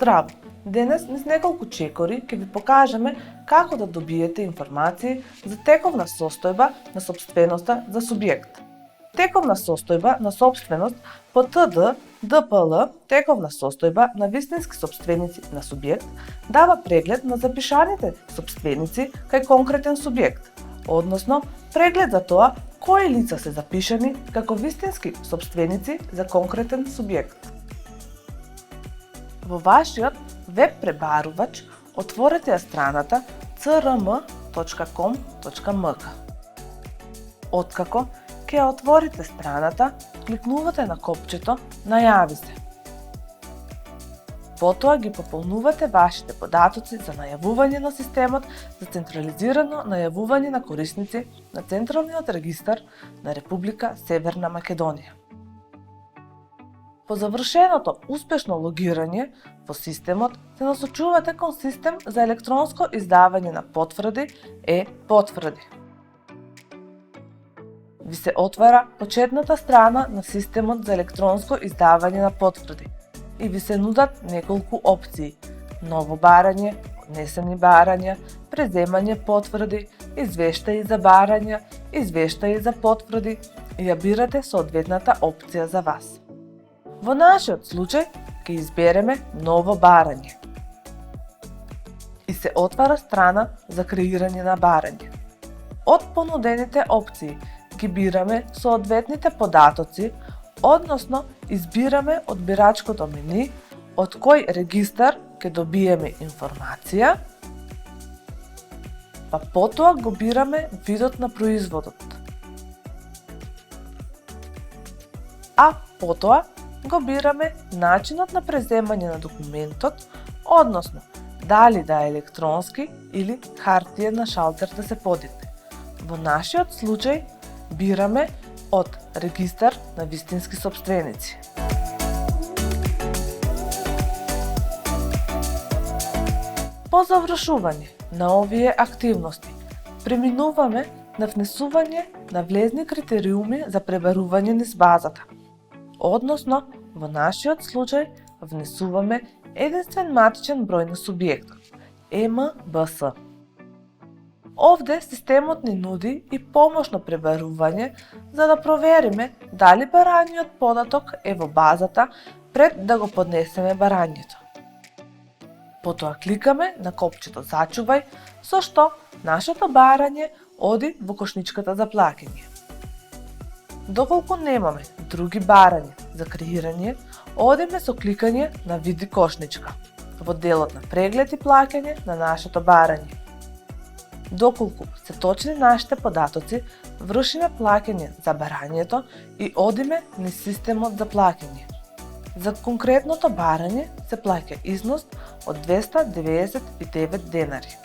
Здраво! Денес низ неколку чекори ќе ви покажеме како да добиете информации за тековна состојба на сопственоста за субјект. Тековна состојба на сопственост по ТД, ДПЛ, тековна состојба на вистински сопственици на субјект, дава преглед на запишаните сопственици кај конкретен субјект, односно преглед за тоа кои лица се запишани како вистински сопственици за конкретен субјект. Во вашиот веб пребарувач отворете ја страната crm.com.mk. Откако ќе ја отворите страната, кликнувате на копчето Најави се. Потоа ги пополнувате вашите податоци за најавување на системот за централизирано најавување на корисници на Централниот регистар на Република Северна Македонија. По завршеното успешно логирање во системот се насочувате кон систем за електронско издавање на потврди е-потврди. Ви се отвара почетната страна на системот за електронско издавање на потврди и ви се нудат неколку опции: ново барање, однесени барања, преземање потврди, извештаи за барања, извештаи за потврди и ја бирате соодветната опција за вас. Во нашиот случај ќе избереме ново барање и се отвара страна за креирање на барање. Од понудените опции ги бираме соодветните податоци, односно избираме од бирачкото мени од кој регистар ќе добиеме информација, па потоа го бираме видот на производот. А потоа го бираме начинот на преземање на документот, односно дали да е електронски или хартиен на шалтер да се подигне. Во нашиот случај бираме од регистар на вистински сопственици. По завршување на овие активности преминуваме на внесување на влезни критериуми за пребарување низ базата. Односно, во нашиот случај внесуваме единствен матичен број на субјектот МБС. Овде системот ни нуди и помошно пребарување за да провериме дали бараниот податок е во базата пред да го поднесеме барањето. Потоа кликаме на копчето Зачувај, со што нашето барање оди во кошничката за плаќање. Доколку немаме други барања за креирање, одиме со кликање на Види кошничка во делот на преглед и плаќање на нашето барање. Доколку се точни нашите податоци, вршиме плаќање за барањето и одиме низ системот за плаќање. За конкретното барање се плаќа износ од 299 денари.